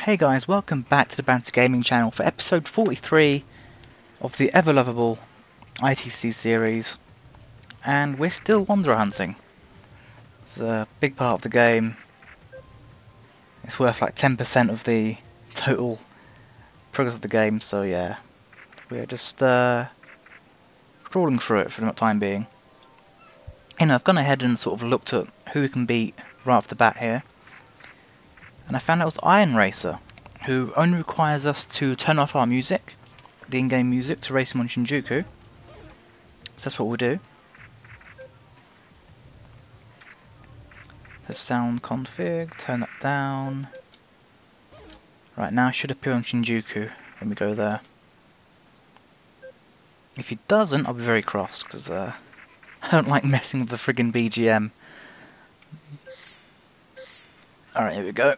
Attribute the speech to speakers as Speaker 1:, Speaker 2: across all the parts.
Speaker 1: Hey guys, welcome back to the Banter Gaming Channel for episode 43 of the ever lovable ITC series, and we're still Wanderer hunting. It's a big part of the game. It's worth like 10% of the total progress of the game, so yeah, we're just crawling through it for the time being. You know, I've gone ahead and sort of looked at who we can beat right off the bat here. And I found out it was Iron Racer, who only requires us to turn off our music, the in-game music, to race him on Shinjuku. So that's what we'll do. The sound config, turn that down. Right, now it should appear on Shinjuku when we go there. If he doesn't, I'll be very cross, because I don't like messing with the friggin' BGM. Alright, here we go.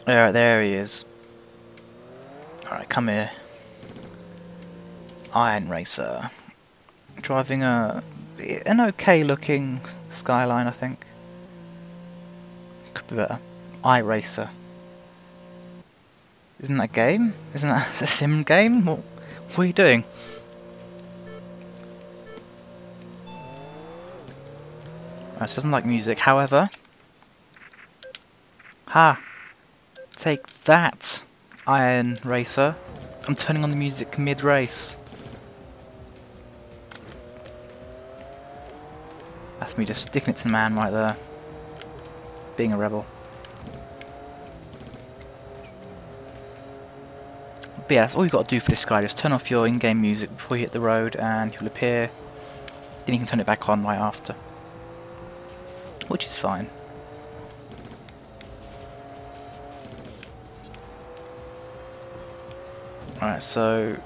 Speaker 1: Alright, there he is. Alright, come here. Iron Racer. Driving an okay looking Skyline, I think. Could be better. iRacer. Isn't that a game? Isn't that a sim game? What are you doing? Right, so doesn't like music, however. Ha! Take that, Iron Racer. I'm turning on the music mid-race. That's me just sticking it to the man right there. Being a rebel. But yeah, that's all you've got to do for this guy. Just turn off your in-game music before you hit the road and he'll appear. Then you can turn it back on right after. Which is fine. Alright, so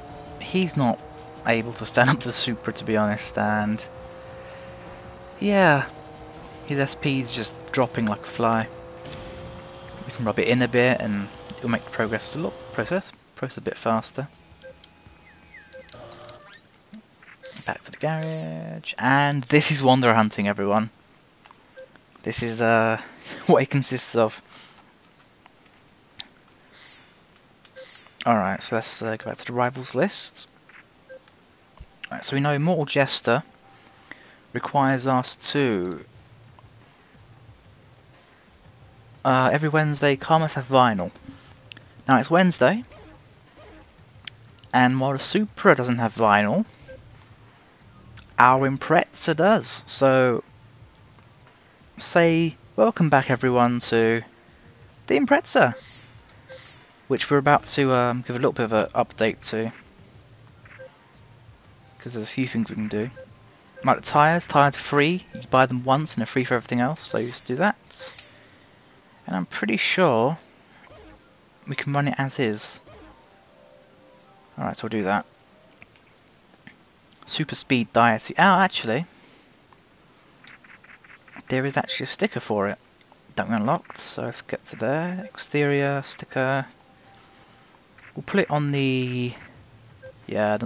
Speaker 1: he's not able to stand up to the Supra, to be honest, and yeah, his SP is just dropping like a fly. We can rub it in a bit and it'll make the progress a bit faster. Back to the garage, and this is Wanderer hunting, everyone. This is what it consists of. Alright, so let's go back to the rivals list. Right, so we know Immortal Jester requires us to every Wednesday car must have vinyl. Now it's Wednesday, and while the Supra doesn't have vinyl, our Impreza does. So say welcome back everyone to the Impreza, which we're about to give a little bit of an update to, because there's a few things we can do. Like the tyres are free, you buy them once and they're free for everything else, so you just do that. And I'm pretty sure we can run it as is. Alright, so we'll do that. Super speed diet. Oh, actually, there is actually a sticker for it that we unlocked, so let's get to there. Exterior sticker. We'll put it on the, yeah,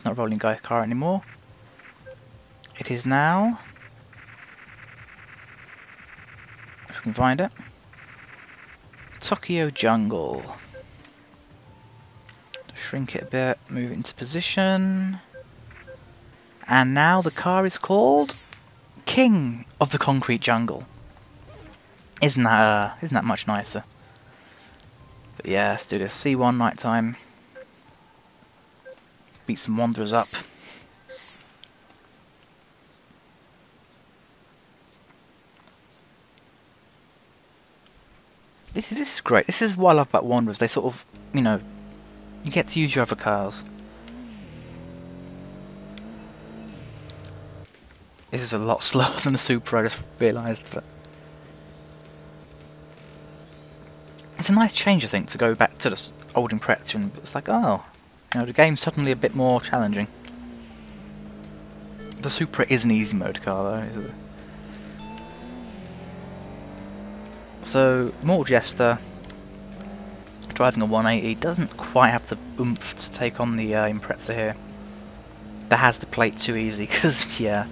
Speaker 1: not rolling guy car anymore. It is now, if we can find it, Tokyo Jungle. Shrink it a bit, move it into position, and now the car is called King of the Concrete Jungle. Isn't that much nicer? But yeah, let's do this. C1 nighttime. Beat some Wanderers up. This is great. This is what I love about Wanderers. They sort of, you know, you get to use your other cars. This is a lot slower than the Supra, I just realised, but it's a nice change, I think, to go back to the old Impreza. It's like, oh, you know, the game's suddenly a bit more challenging. The Supra is an easy mode car, though, isn't it? So, Immortal Jester, driving a 180, doesn't quite have the oomph to take on the Impreza here. that has the plate too easy, because, yeah,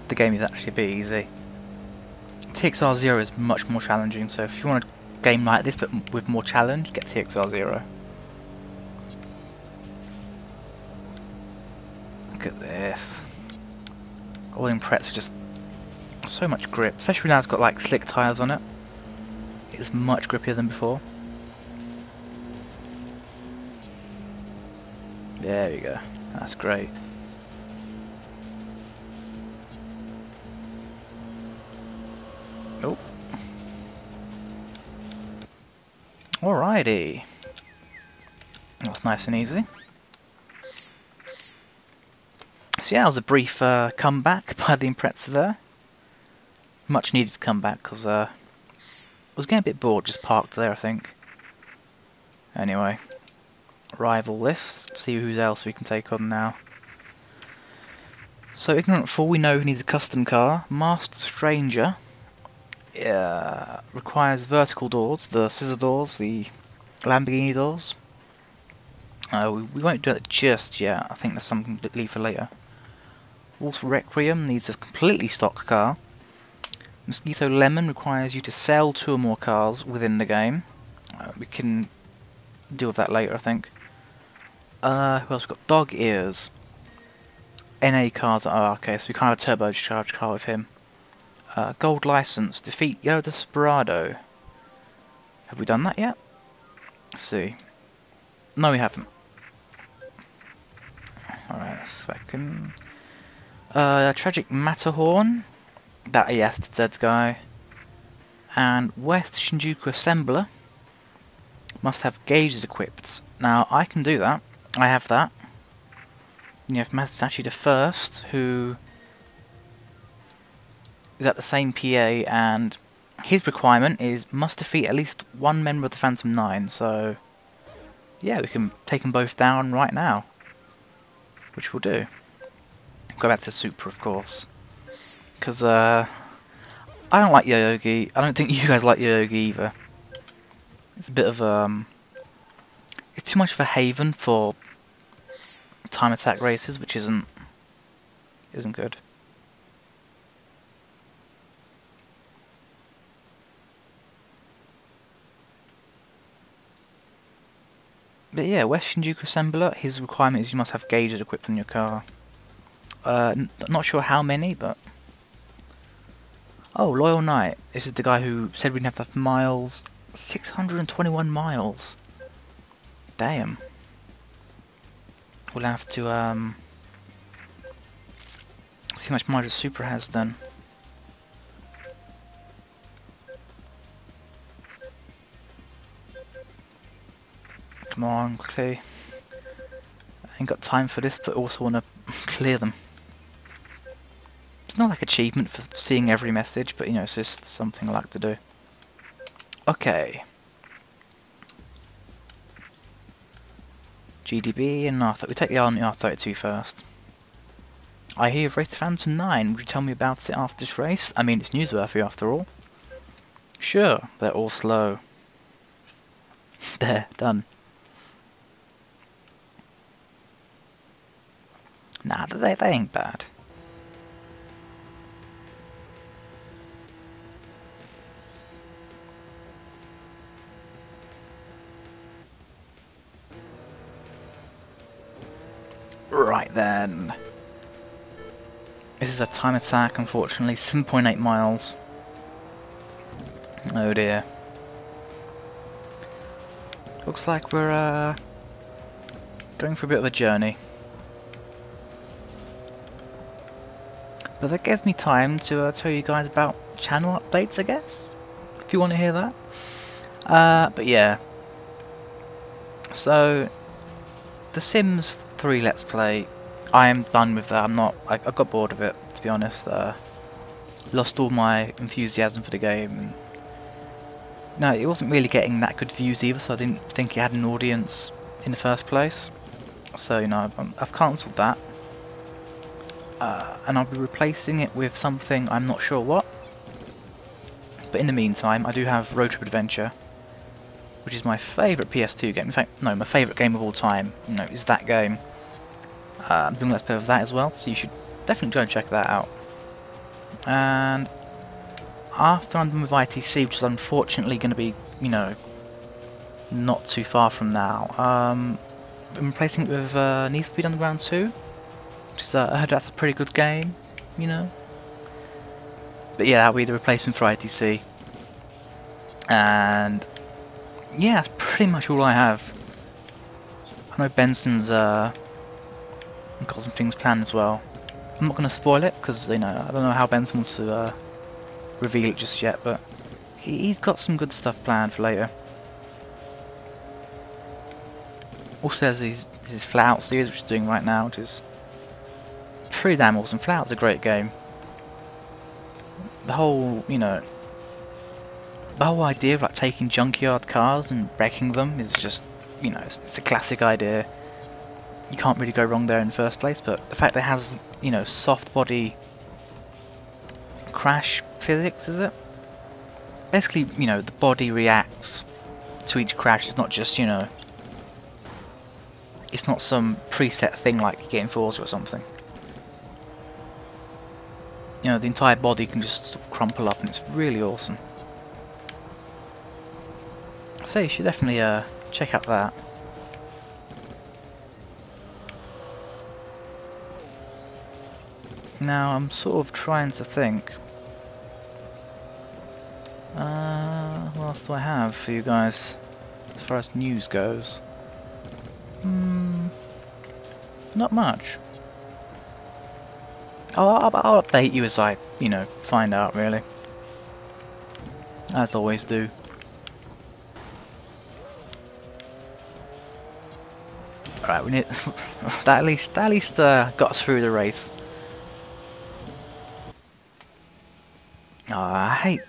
Speaker 1: the game is actually a bit easy. TXR 0 is much more challenging, so if you want a game like this but with more challenge, get TXR 0. Look at this. All the Impreza are just so much grip, especially now it's got like slick tyres on it. It's much grippier than before. There we go. That's great. Oh. Alrighty. That's nice and easy. So yeah, that was a brief comeback by the Impreza there. Much needed comeback because I was getting a bit bored just parked there, I think. Anyway, rival list. Let's see who else we can take on now. So Ignorant Fool, we know he needs a custom car. Masked Stranger requires vertical doors, the scissor doors, the Lamborghini doors. We won't do that just yet. I think that's something to leave for later. Wolf Requiem needs a completely stock car. Mosquito Lemon requires you to sell 2 or more cars within the game. We can deal with that later, I think. Who else? We've got Dog Ears. NA cars. Oh, okay, so we can't have a turbocharged car with him. Gold License. Defeat Yellow Desperado. Have we done that yet? Let's see. No, we haven't. Alright, second. Tragic Matterhorn. That, yes, the dead guy. And West Shinjuku Assembler must have gauges equipped. Now, I can do that. I have that. You have Masashi the First, who is at the same PA, and his requirement is must defeat at least 1 member of the Phantom 9, so yeah, we can take them both down right now, which we'll do. Go back to Super, of course, because I don't like Yoyogi. I don't think you guys like Yoyogi either. It's a bit of it's too much of a haven for time attack races, which isn't good. But yeah, West Shinjuku Assembler, his requirement is you must have gauges equipped on your car. Not sure how many, but... Oh, Loyal Knight. This is the guy who said we didn't have enough miles. 621 miles. Damn. We'll have to, see how much mileage Super has then. Come on, quickly. I ain't got time for this, but also want to clear them. It's not like achievement for seeing every message, but you know, it's just something I like to do. Okay. GDB and R30. We take the R32 first. I hear you've raced Phantom 9. Would you tell me about it after this race? I mean, it's newsworthy after all. Sure, they're all slow. There, done. Nah, they ain't bad. Right then. This is a time attack, unfortunately. 7.8 miles. Oh dear. Looks like we're going for a bit of a journey. But that gives me time to tell you guys about channel updates, I guess, if you want to hear that. But yeah. So, The Sims 3 Let's Play, I am done with that. I got bored of it, to be honest. Lost all my enthusiasm for the game. No, it wasn't really getting that good views either, so I didn't think it had an audience in the first place. So, you know, I've cancelled that. And I'll be replacing it with something I'm not sure what. But in the meantime, I do have Road Trip Adventure, which is my favourite PS2 game. In fact, no, my favourite game of all time, you know, is that game. I'm doing Let's Play of that as well, so you should definitely go and check that out. And after I'm done with ITC, which is unfortunately going to be, you know, not too far from now, I'm replacing it with Need for Speed Underground 2, which is, I heard that's a pretty good game, you know. But yeah, that'll be the replacement for ITC. And yeah, that's pretty much all I have. I know Benson's got some things planned as well. I'm not going to spoil it because, you know, I don't know how Benson wants to reveal it just yet, but he's got some good stuff planned for later. Also there's his Flat series which he's doing right now, which is pretty damn awesome. Flat's a great game. The whole, you know, the whole idea of like taking junkyard cars and wrecking them is just, you know, it's a classic idea. You can't really go wrong there in the first place, but the fact that it has, you know, soft body crash physics, is it? Basically, you know, the body reacts to each crash. It's not just, you know, it's not some preset thing like you get in Forza or something. You know, the entire body can just sort of crumple up, and it's really awesome. So you should definitely check out that. Now I'm sort of trying to think. What else do I have for you guys as far as news goes? Not much. I'll update you as I, you know, find out, really. As I always do. Alright, we need that at least got us through the race. Oh, I hate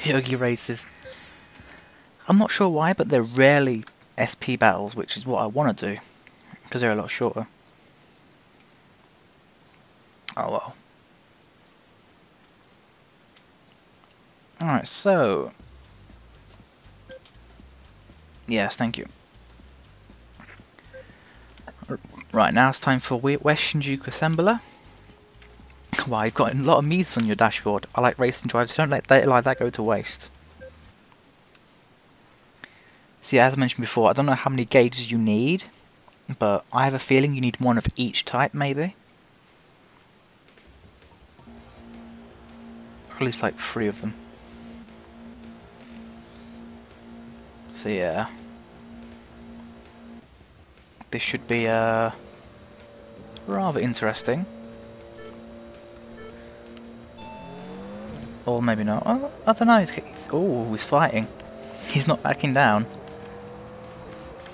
Speaker 1: Yogi races. I'm not sure why, but they're rarely SP battles, which is what I want to do, because they're a lot shorter. Oh well. Alright, so... Yes, thank you. Right, now it's time for Question Jue Assembler. Wow, you've got a lot of meats on your dashboard. I like racing drives, don't let data like that go to waste. See, as I mentioned before, I don't know how many gauges you need, but I have a feeling you need one of each type, maybe. Or at least like 3 of them. So yeah. This should be rather interesting. Or maybe not. Oh, I don't know. He's fighting. He's not backing down.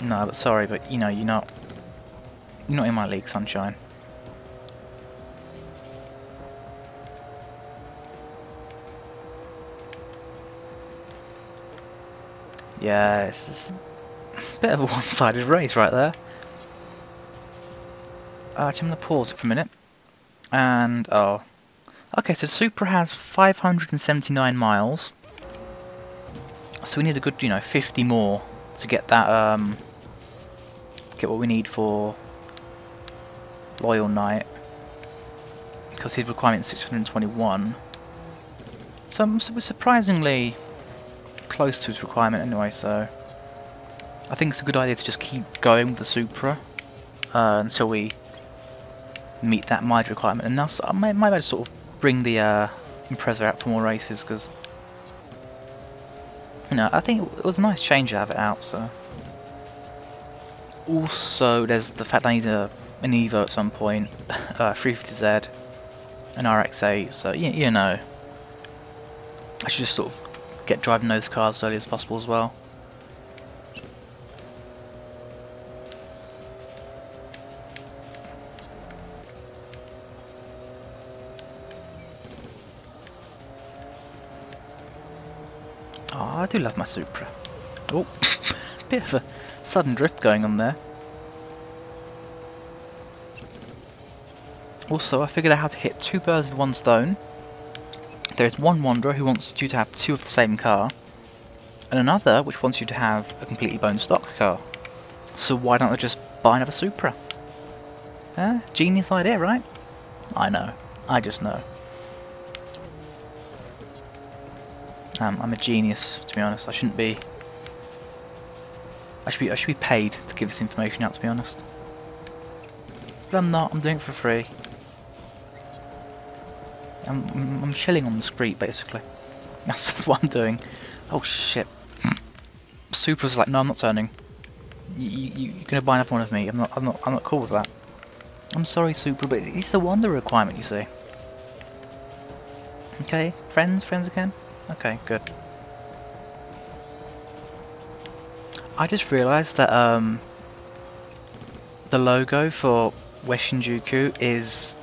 Speaker 1: No, but sorry, but you know, you're not in my league, sunshine. Yeah, it's a bit of a one-sided race right there. Actually, I'm going to pause it for a minute. And, oh. Okay, so Supra has 579 miles. So we need a good, you know, 50 more to get that, get what we need for Loyal Knight. Because his requirement is 621. So we're surprisingly close to his requirement anyway, so I think it's a good idea to just keep going with the Supra until we meet that mileage requirement. And that's, I might sort of bring the Impreza out for more races, because you know, I think it was a nice change to have it out. So also there's the fact that I need an Evo at some point, 350Z, an RX-8. So you know, I should just sort of get driving those cars as early as possible as well. Oh, I do love my Supra. Oh, bit of a sudden drift going on there. Also, I figured out how to hit 2 birds with 1 stone. There is one wanderer who wants you to have 2 of the same car, and another which wants you to have a completely bone stock car. So why don't I just buy another Supra? Genius idea, right? I know. I just know. I'm a genius, to be honest. I shouldn't be. I should be paid to give this information out, to be honest. But I'm not. I'm doing it for free. I'm chilling on the street, basically. That's what I'm doing. Oh shit. Supra's like, no, I'm not turning. You're gonna buy another one of me. I'm not cool with that. I'm sorry, Supra, but it's the Wonder requirement, you see. Okay, friends again? Okay, good. I just realised that the logo for Question Jue is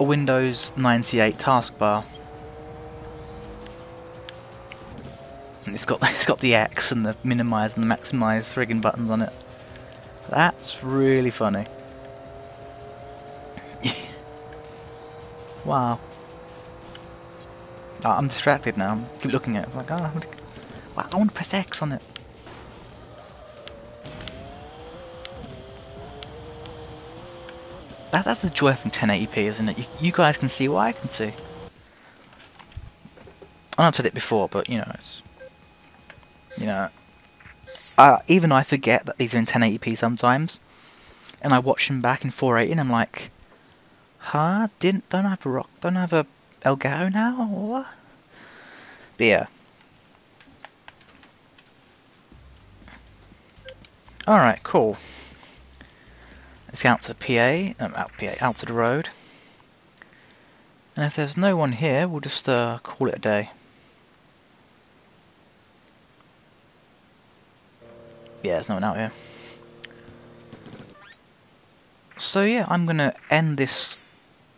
Speaker 1: a Windows 98 taskbar. And it's got the X and the minimise and the maximise friggin' buttons on it. That's really funny. Wow. Oh, I'm distracted now. I keep looking at it. I'm like, oh, I want to press X on it. That's the joy from 1080p, isn't it? You guys can see what I can see. I know I've said it before, but you know, it's even I forget that these are in 1080p sometimes, and I watch them back in 480, and I'm like, huh? Don't I have a Elgato now, or what? But yeah. Alright, cool. Let's get out to out to the road. And if there's no one here, we'll just call it a day. Yeah, there's no one out here. So yeah, I'm gonna end this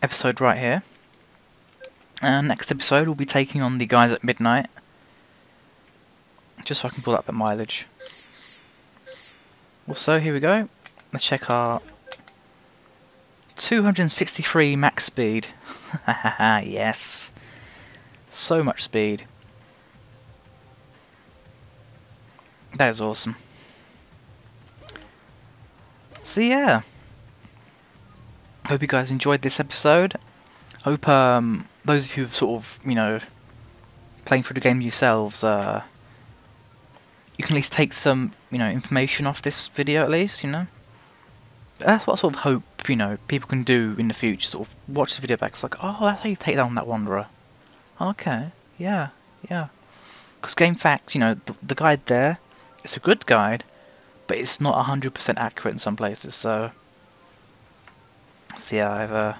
Speaker 1: episode right here. And next episode we'll be taking on the guys at midnight. Just so I can pull up the mileage. Also, here we go. Let's check our 263 max speed. Hahaha, yes. So much speed. That is awesome. So yeah. Hope you guys enjoyed this episode. Hope those who've sort of, you know, playing through the game yourselves, you can at least take some, you know, information off this video at least, you know. That's what I sort of hope, you know, people can do in the future, sort of watch the video back, it's like, oh, that's how you take down that Wanderer. Okay, yeah. Because Game Facts, you know, the guide there, it's a good guide, but it's not 100% accurate in some places, so yeah,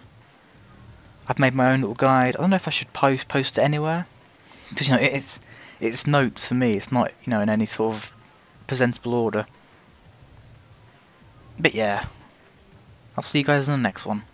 Speaker 1: I've made my own little guide. I don't know if I should post it anywhere, because, you know, it's notes for me, it's not, you know, in any sort of presentable order. But yeah, I'll see you guys in the next one.